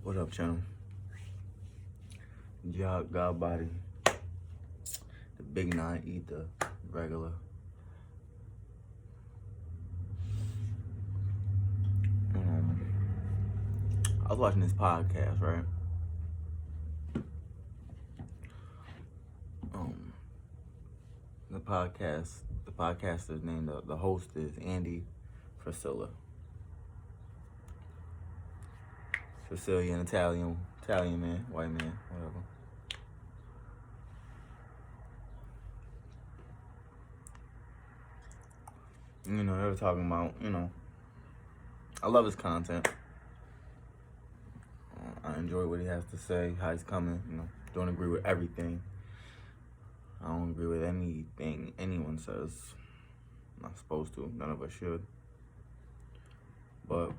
What up, channel? God body. The big nine eat the regular. I was watching this podcast, right? The podcaster's name, the host is Andy Frisella. Sicilian, Italian man, white man, whatever. They were talking about, I love his content. I enjoy what he has to say, how he's coming, don't agree with everything. I don't agree with anything anyone says. I'm not supposed to, none of us should. But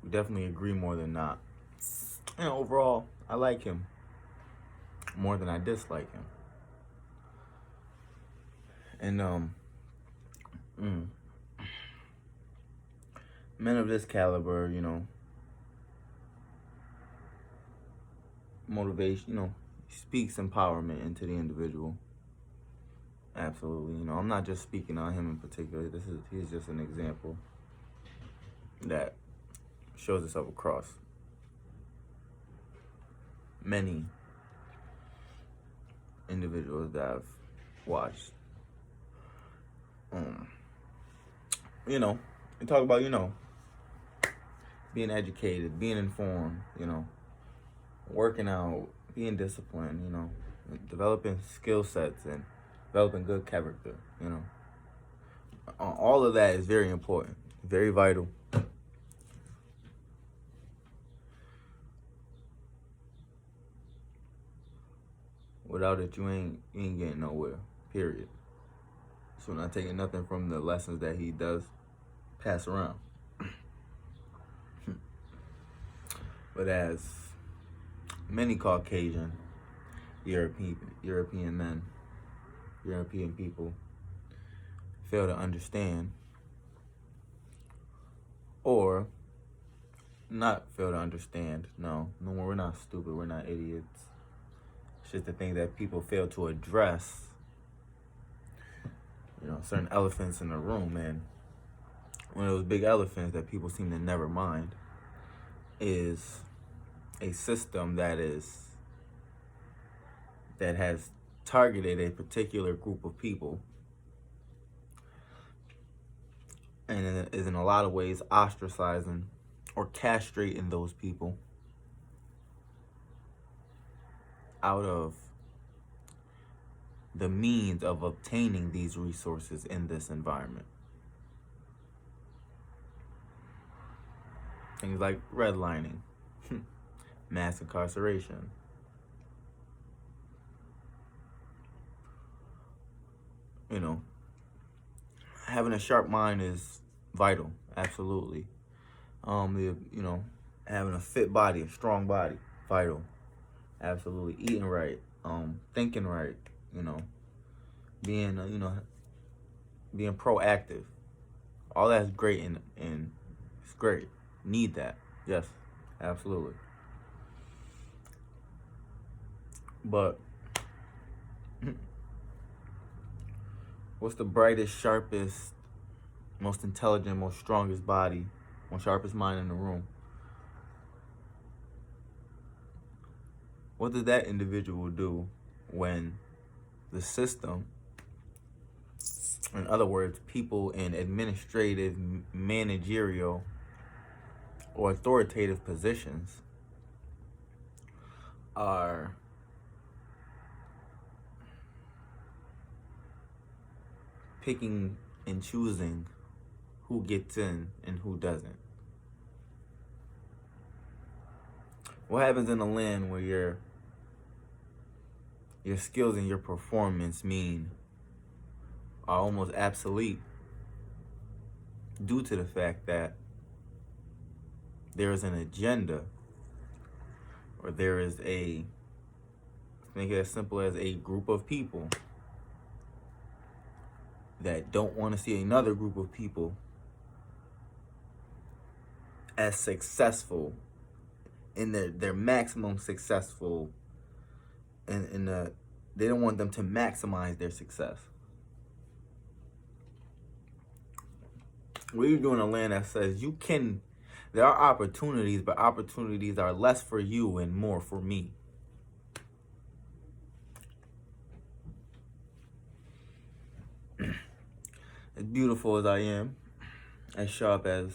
we definitely agree more than not. Overall, I like him more than I dislike him. And men of this caliber, motivation, speaks empowerment into the individual. Absolutely. I'm not just speaking on him in particular. He's just an example that shows itself across many individuals that I've watched. We talk about, being educated, being informed, working out, being disciplined, developing skill sets and developing good character, All of that is very important, very vital. Without it, you ain't getting nowhere, period. So not taking nothing from the lessons that he does pass around. But as many Caucasian European men, European people fail to understand, or not fail to understand, no, we're not stupid, we're not idiots. It's just the thing that people fail to address, certain elephants in the room, and one of those big elephants that people seem to never mind is a system that has targeted a particular group of people and is in a lot of ways ostracizing or castrating those people out of the means of obtaining these resources in this environment. Things like redlining, mass incarceration, having a sharp mind is vital, absolutely. Having a fit body, a strong body, vital, absolutely. Eating right, thinking right, being being proactive. All that's great and it's great. Need that, yes, absolutely. But what's the brightest, sharpest, most intelligent, most strongest body, most sharpest mind in the room? What does that individual do when the system, in other words, people in administrative, managerial, or authoritative positions are picking and choosing who gets in and who doesn't? What happens in a land where your skills and your performance are almost obsolete due to the fact that there is an agenda, or there is make it as simple as a group of people that don't want to see another group of people as successful in their maximum successful, and they don't want them to maximize their success. What are you doing in a land that says you can? There are opportunities, but opportunities are less for you and more for me. As beautiful as I am, as sharp, as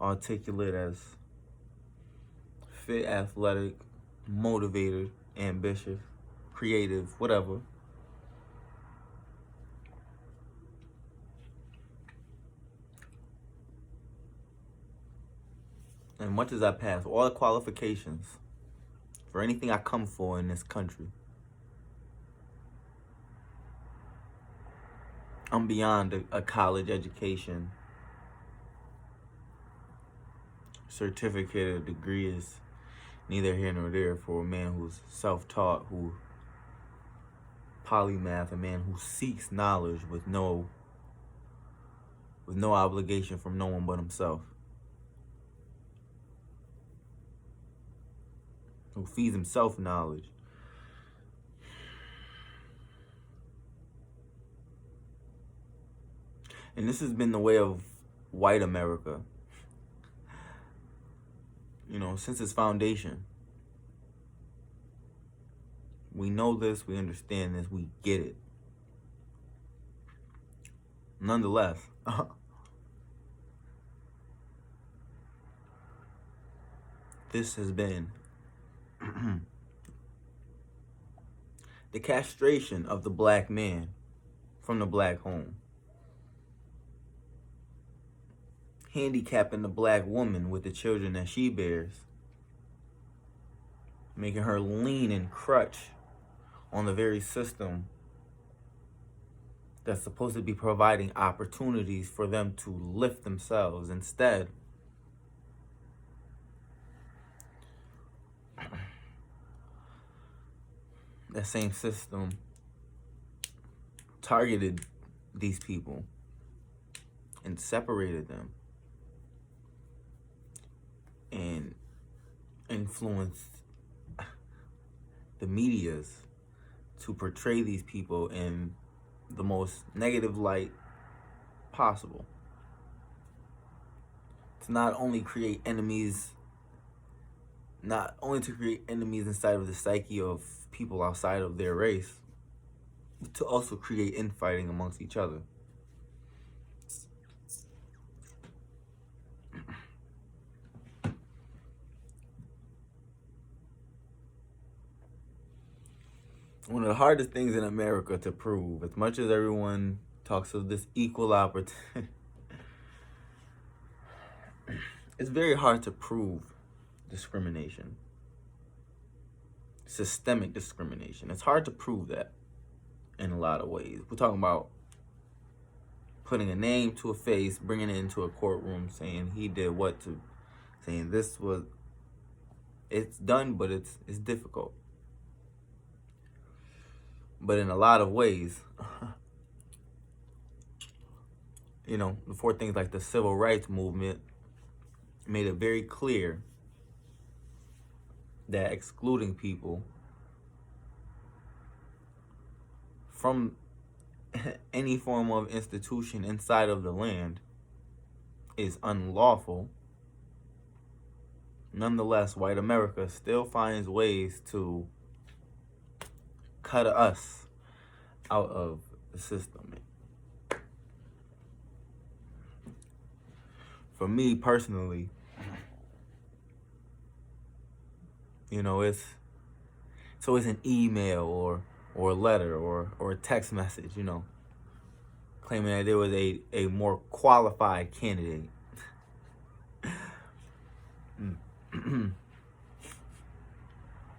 articulate, as fit, athletic, motivated, ambitious, creative, whatever. And much as I pass all the qualifications for anything I come for in this country, I'm beyond a college education. Certificate or degree is neither here nor there for a man who's self-taught, who polymath, a man who seeks knowledge with no obligation from no one but himself, who feeds himself knowledge. And this has been the way of white America, since its foundation. We know this, we understand this, we get it. Nonetheless, this has been the castration of the black man from the black home, handicapping the black woman with the children that she bears, making her lean and crutch on the very system that's supposed to be providing opportunities for them to lift themselves. Instead, that same system targeted these people and separated them and influenced the medias to portray these people in the most negative light possible. To not only create enemies, not only to create enemies inside of the psyche of people outside of their race, but to also create infighting amongst each other. One of the hardest things in America to prove, as much as everyone talks of this equal opportunity, it's very hard to prove discrimination, systemic discrimination. It's hard to prove that in a lot of ways. We're talking about putting a name to a face, bringing it into a courtroom, saying he did what to, saying this was, it's done, but it's difficult. But in a lot of ways, before things like the civil rights movement made it very clear that excluding people from any form of institution inside of the land is unlawful. Nonetheless, white America still finds ways to cut us out of the system. For me personally, it's always an email or a letter or a text message, claiming that there was a more qualified candidate.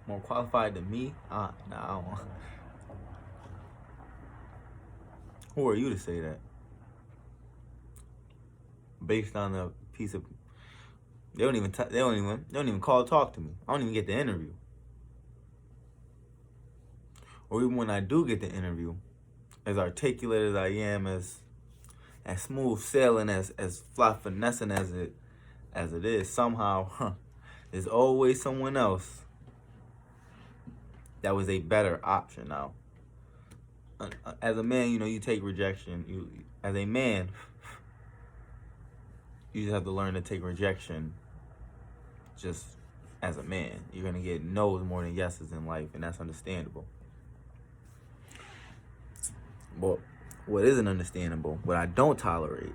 More qualified than me? Nah, I don't want. Who are you to say that? Based on a piece of, they don't even call to talk to me. I don't even get the interview. Or even when I do get the interview, as articulate as I am, as smooth sailing, as fly finessing as it is, somehow There's always someone else that was a better option. Now, as a man, you take rejection. As a man, you just have to learn to take rejection just as a man. You're going to get no's more than yeses in life, and that's understandable. But what isn't understandable, what I don't tolerate,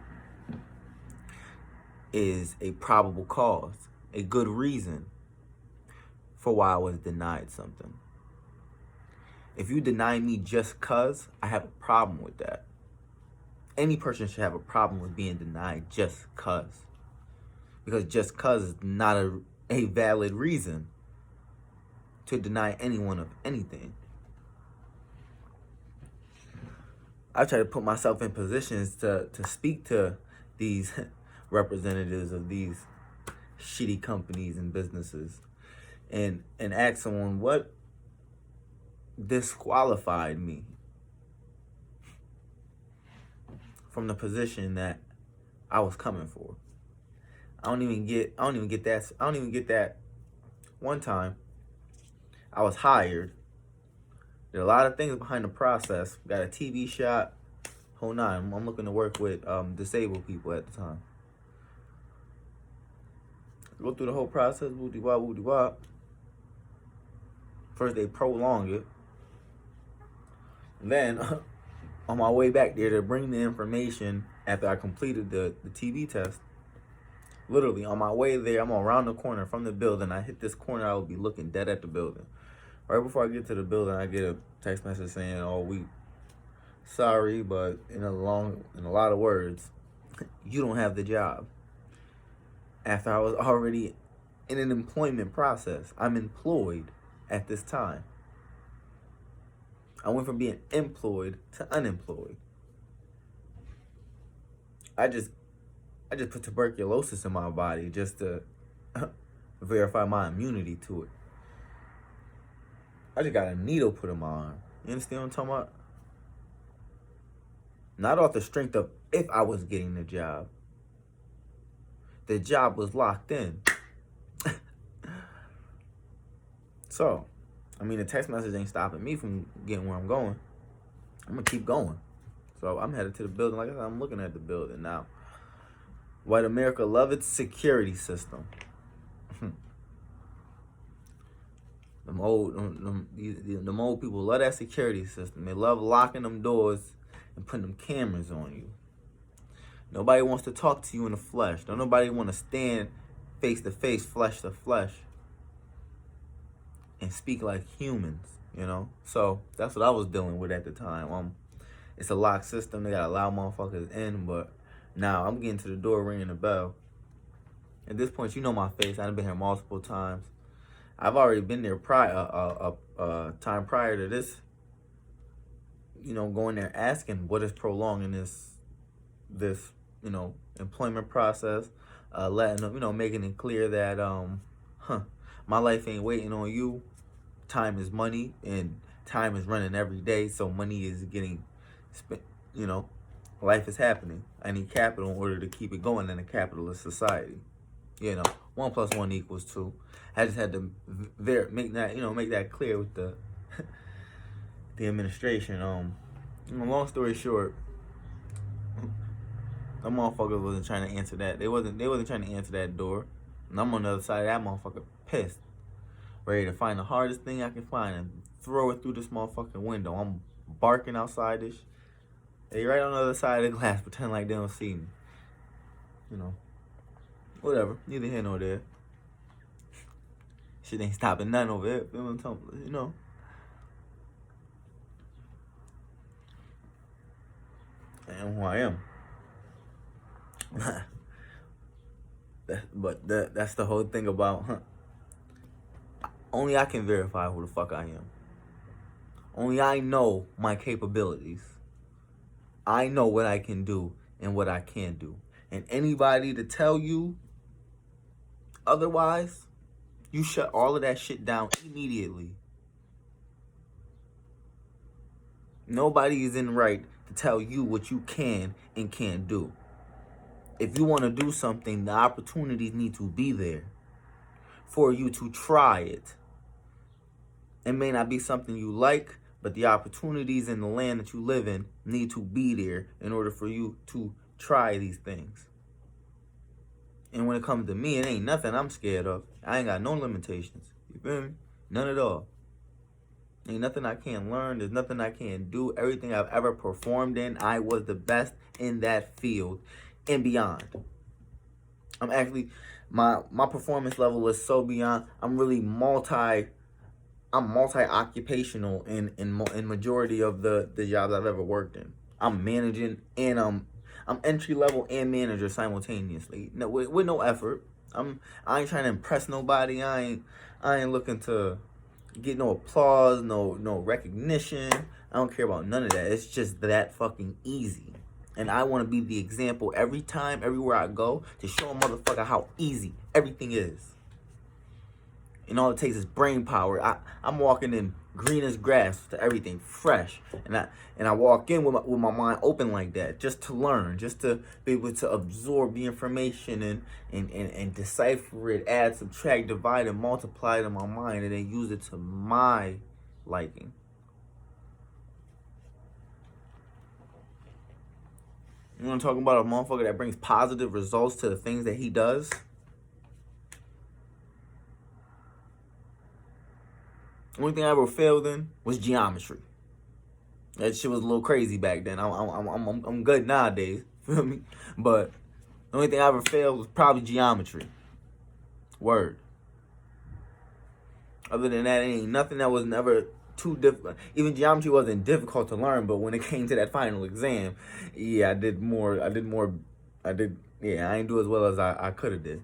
is a probable cause, a good reason for why I was denied something. If you deny me just cause, I have a problem with that. Any person should have a problem with being denied just cause. Because just cause is not a valid reason to deny anyone of anything. I try to put myself in positions to speak to these representatives of these shitty companies and businesses and ask someone what disqualified me from the position that I was coming for. I don't even get that. One time I was hired. There are a lot of things behind the process. Got a TV shot. Whole nine. I'm looking to work with disabled people at the time. Go through the whole process. Woody-wop, woody-wop. First they prolong it. Then on my way back there to bring the information after I completed the TV test, literally on my way there, I'm around the corner from the building. I hit this corner, I will be looking dead at the building. Right before I get to the building, I get a text message saying, "Oh, we sorry, but in a lot of words, you don't have the job." After I was already in an employment process, I'm employed at this time. I went from being employed to unemployed. I just put tuberculosis in my body just to verify my immunity to it. I just got a needle put in my arm. You understand what I'm talking about? Not off the strength of if I was getting the job. The job was locked in. So, I mean, the text message ain't stopping me from getting where I'm going. I'm going to keep going. So, I'm headed to the building. Like I said, I'm looking at the building now. White America love its security system. Them old people love that security system. They love locking them doors and putting them cameras on you. Nobody wants to talk to you in the flesh. Don't nobody want to stand face to face, flesh to flesh, and speak like humans, So that's what I was dealing with at the time. It's a locked system. They gotta allow motherfuckers in, but now I'm getting to the door, ringing the bell. At this point, you know my face. I've been here multiple times. I've already been there time prior to this. Going there asking what is prolonging this employment process, letting them, making it clear that my life ain't waiting on you. Time is money, and time is running every day, so money is getting spent. Life is happening. I need capital in order to keep it going in a capitalist society. 1 + 1 = 2. I just had to make that clear with the the administration. Long story short, them motherfuckers wasn't trying to answer that. They wasn't trying to answer that door. And I'm on the other side of that motherfucker, pissed, ready to find the hardest thing I can find and throw it through this motherfucking window. I'm barking outside this. They right on the other side of the glass, pretend like they don't see me. Whatever. Neither here nor there. Shit ain't stopping nothing over here. I am who I am. That's the whole thing about, only I can verify who the fuck I am. Only I know my capabilities. I know what I can do and what I can't do. And anybody to tell you otherwise, you shut all of that shit down immediately. Nobody is in the right to tell you what you can and can't do. If you want to do something, the opportunities need to be there for you to try it. It may not be something you like, but the opportunities in the land that you live in need to be there in order for you to try these things. And when it comes to me, it ain't nothing I'm scared of. I ain't got no limitations. You feel me? None at all. Ain't nothing I can't learn. There's nothing I can't do. Everything I've ever performed in, I was the best in that field and beyond. I'm actually, my performance level is so beyond. I'm really multi-occupational in majority of the jobs I've ever worked in. I'm managing and I'm entry level and manager simultaneously. No, with no effort. I ain't trying to impress nobody. I ain't looking to get no applause, no recognition. I don't care about none of that. It's just that fucking easy. And I want to be the example every time, everywhere I go, to show a motherfucker how easy everything is. And all it takes is brain power. I'm walking in green as grass to everything fresh, and I walk in with my mind open like that, just to learn, just to be able to absorb the information and decipher it, add, subtract, divide, and multiply it in my mind, and then use it to my liking. You want to talk about a motherfucker that brings positive results to the things that he does? The only thing I ever failed in was geometry. That shit was a little crazy back then. I'm good nowadays, feel me? But the only thing I ever failed was probably geometry. Word. Other than that, ain't nothing that was never too difficult. Even geometry wasn't difficult to learn, but when it came to that final exam, yeah, I did more. I ain't do as well as I could have did.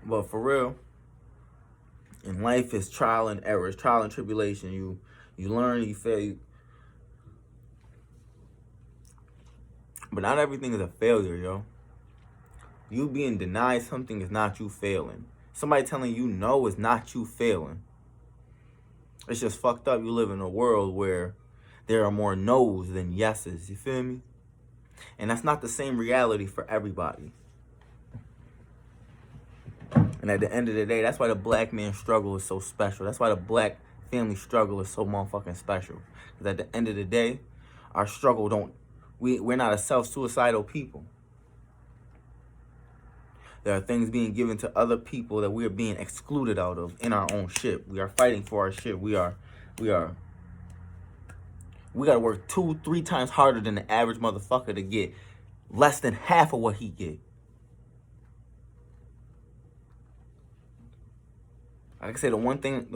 But for real, in life, is trial and error. It's trial and tribulation. You learn, you fail. But not everything is a failure, yo. You being denied something is not you failing. Somebody telling you no is not you failing. It's just fucked up. You live in a world where there are more no's than yeses. You feel me? And that's not the same reality for everybody. And at the end of the day, that's why the black man struggle is so special. That's why the black family struggle is so motherfucking special. Because at the end of the day, our struggle we're not a self-suicidal people. There are things being given to other people that we are being excluded out of in our own shit. We are fighting for our shit. We gotta work 2-3 times harder than the average motherfucker to get less than half of what he get. Like I said, the one thing,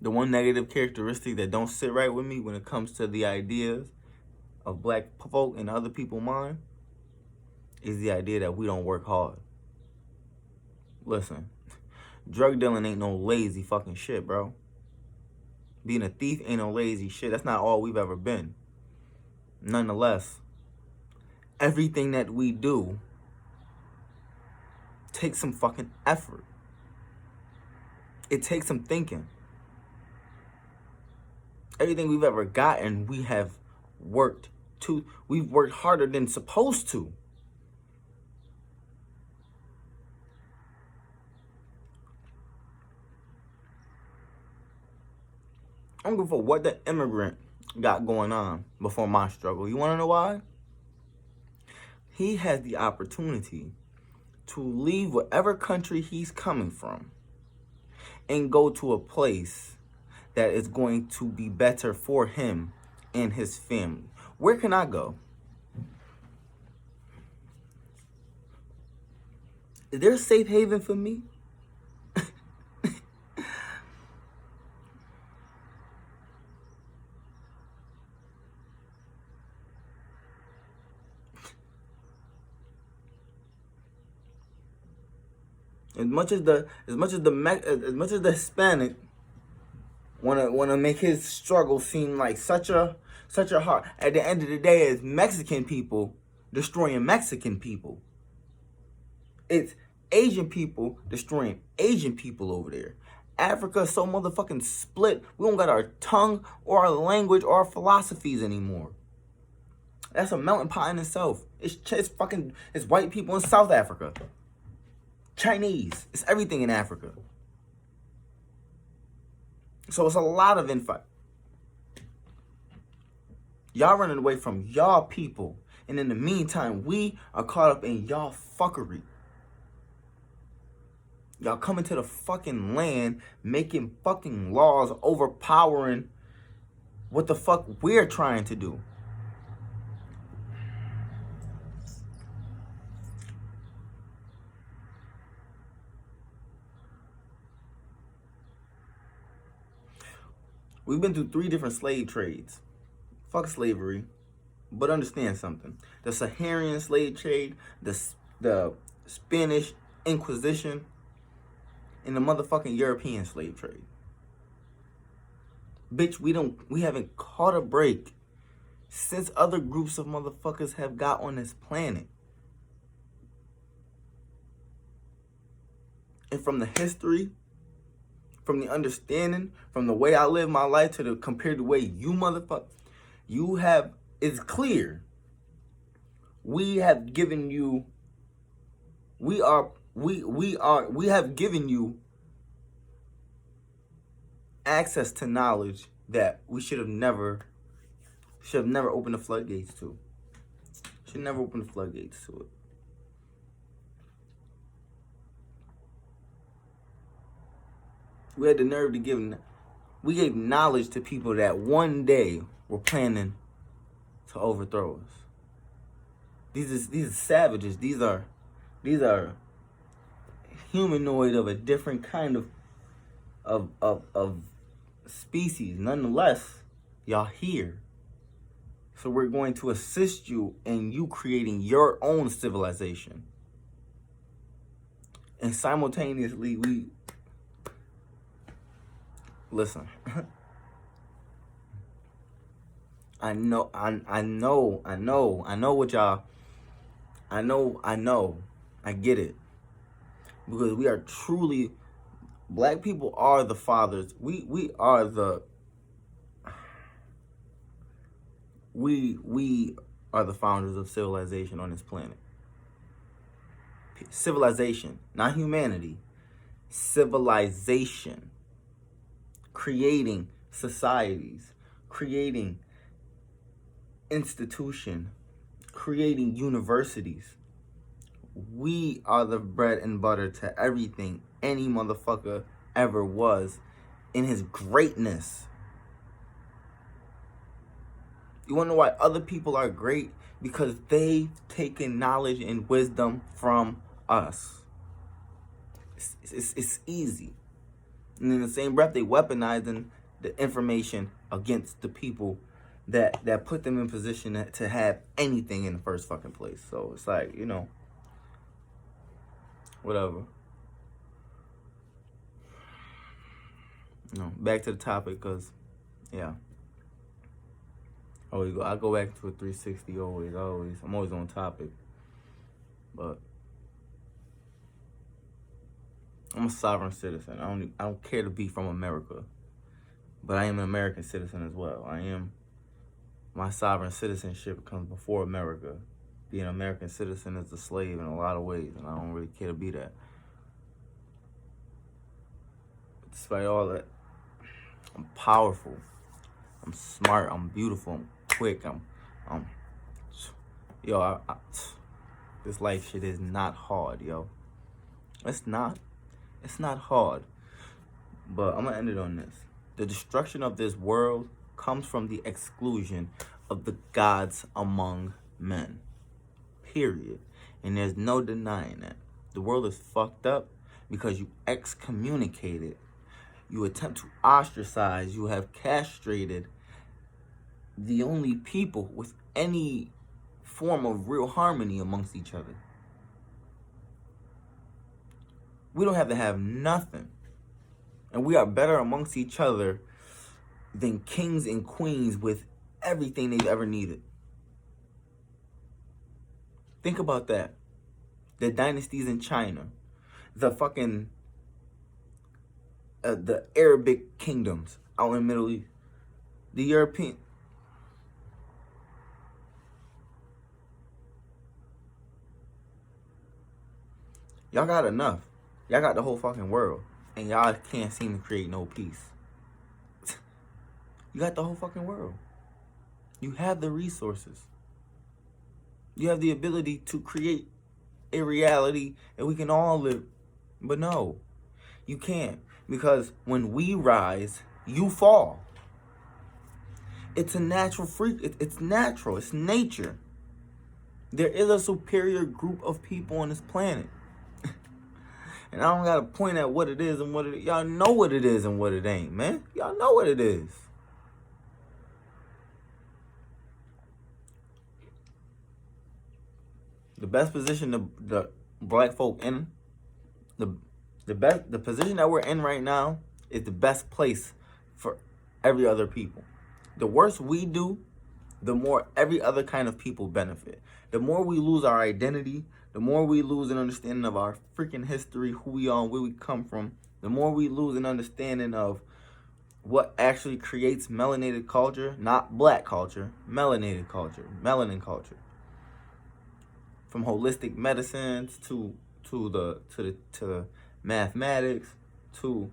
the one negative characteristic that don't sit right with me when it comes to the ideas of black folk and other people's mind is the idea that we don't work hard. Listen, drug dealing ain't no lazy fucking shit, bro. Being a thief ain't no lazy shit. That's not all we've ever been. Nonetheless, everything that we do takes some fucking effort. It takes some thinking. Everything we've ever gotten, we've worked harder than supposed to. I don't give a fuck what the immigrant got going on before my struggle. You want to know why? He has the opportunity to leave whatever country he's coming from and go to a place that is going to be better for him and his family. Where can I go? Is there a safe haven for me? As much as the Hispanic wanna make his struggle seem like such a hard. At the end of the day, it's Mexican people destroying Mexican people. It's Asian people destroying Asian people over there. Africa is so motherfucking split. We don't got our tongue or our language or our philosophies anymore. That's a melting pot in itself. It's white people in South Africa. Chinese. It's everything in Africa. So it's a lot of infight. Y'all running away from y'all people. And in the meantime, we are caught up in y'all fuckery. Y'all coming to the fucking land, making fucking laws, overpowering what the fuck we're trying to do. We've been through 3 different slave trades. Fuck slavery. But understand something. The Saharian slave trade, the Spanish Inquisition, and the motherfucking European slave trade. Bitch, we haven't caught a break since other groups of motherfuckers have got on this planet. And from the history, from the understanding, from the way I live my life compared to the way you motherfuckers, it's clear. We have given you access to knowledge that we should have never opened the floodgates to. Should never open the floodgates to it. We had the nerve to we gave knowledge to people that one day were planning to overthrow us. These are savages. These are humanoid of a different kind of species. Nonetheless, y'all here. So we're going to assist you in you creating your own civilization. And simultaneously, listen. I know what y'all, I get it. Because we are truly, black people are the fathers. We are the founders of civilization on this planet. Civilization, not humanity. Civilization. Creating societies, creating institution, creating universities. We are the bread and butter to everything any motherfucker ever was in his greatness. You wanna know why other people are great? Because they've taken knowledge and wisdom from us. It's easy. And in the same breath, they weaponizing the information against the people that put them in position to have anything in the first fucking place. So it's like, whatever. Back to the topic, because, yeah. I go back to a 360 always. I'm always on topic. But I'm a sovereign citizen. I don't care to be from America, but I am an American citizen as well. My sovereign citizenship comes before America. Being an American citizen is a slave in a lot of ways, and I don't really care to be that. But despite all that, I'm powerful. I'm smart. I'm beautiful. I'm quick. This life shit is not hard, yo. It's not hard. But I'm gonna end it on this. The destruction of this world comes from the exclusion of the gods among men. Period. And there's no denying that. The world is fucked up because you excommunicated. You attempt to ostracize. You have castrated the only people with any form of real harmony amongst each other. We don't have to have nothing. And we are better amongst each other than kings and queens with everything they've ever needed. Think about that. The dynasties in China, the fucking, the Arabic kingdoms out in the Middle East, the European. Y'all got enough. Y'all got the whole fucking world. And y'all can't seem to create no peace. You got the whole fucking world. You have the resources. You have the ability to create a reality that we can all live. But no, you can't. Because when we rise, you fall. It's a natural freak. It's natural. It's nature. There is a superior group of people on this planet. And I don't got to point at what it is and what it is. Y'all know what it is and what it ain't, man. Y'all know what it is. The best position the black folk in, the position that we're in right now is the best place for every other people. The worse we do, the more every other kind of people benefit. The more we lose our identity, the more we lose an understanding of our freaking history, who we are, and where we come from, the more we lose an understanding of what actually creates melanated culture, not black culture, melanated culture, melanin culture. From holistic medicines to the mathematics to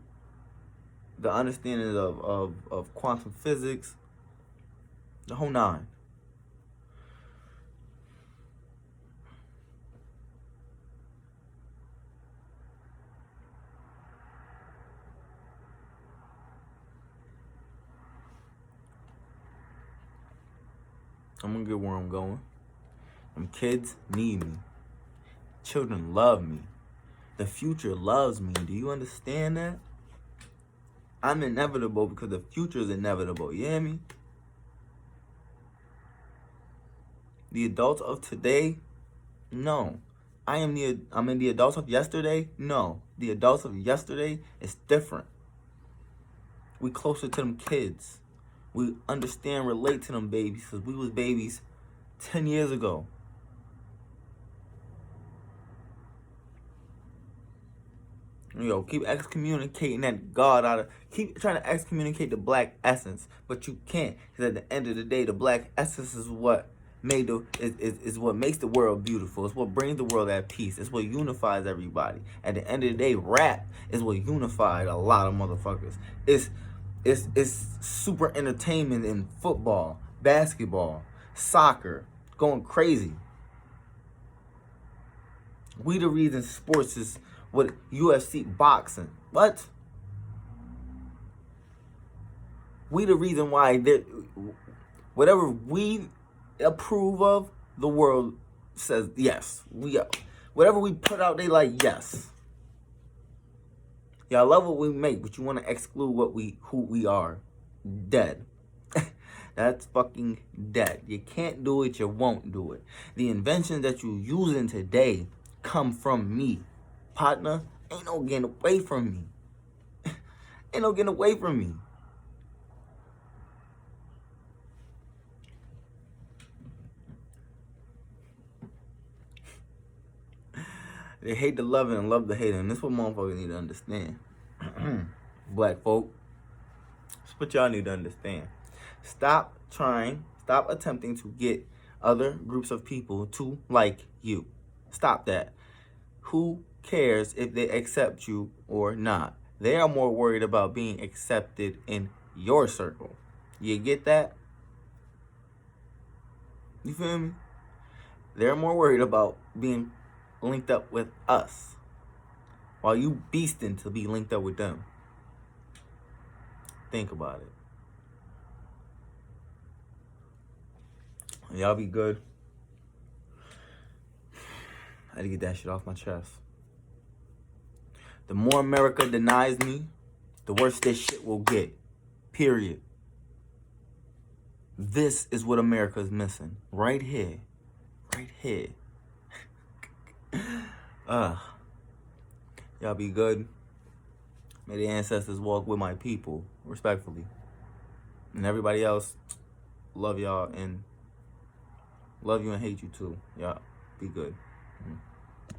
the understanding of quantum physics, the whole nine. I'm gonna get where I'm going. Them kids need me. Children love me. The future loves me. Do you understand that? I'm inevitable because the future is inevitable. You hear me? The adults of today, no. I'm in the adults of yesterday? No. The adults of yesterday is different. We closer to them kids. We understand, relate to them babies because we was babies 10 years ago. Keep excommunicating that God out of, keep trying to excommunicate the black essence, but you can't, because at the end of the day, the black essence is what made is what makes the world beautiful. It's what brings the world at peace. It's what unifies everybody. At the end of the day, rap is what unified a lot of motherfuckers. It's super entertainment in football, basketball, soccer, going crazy. We the reason sports is what UFC, boxing. What? We the reason why whatever we approve of, the world says yes. Whatever we put out, they like yes. Y'all love what we make, but you want to exclude who we are. Dead. That's fucking dead. You can't do it, you won't do it. The inventions that you using today come from me. Partner, ain't no getting away from me. Ain't no getting away from me. They hate the loving and love the hating. And this is what motherfuckers need to understand. Black folk, that's what y'all need to understand. Stop attempting to get other groups of people to like you. Stop that. Who cares if they accept you or not? They are more worried about being accepted in your circle. You get that? You feel me? They're more worried about being linked up with us while you beasting to be linked up with them. Think about it. Y'all be good. I had to get that shit off my chest. The more America denies me, the worse this shit will get. Period. This is what America is missing. Right here. Right here. Y'all be good. May the ancestors walk with my people, respectfully. And everybody else, love y'all and love you and hate you too. Y'all be good.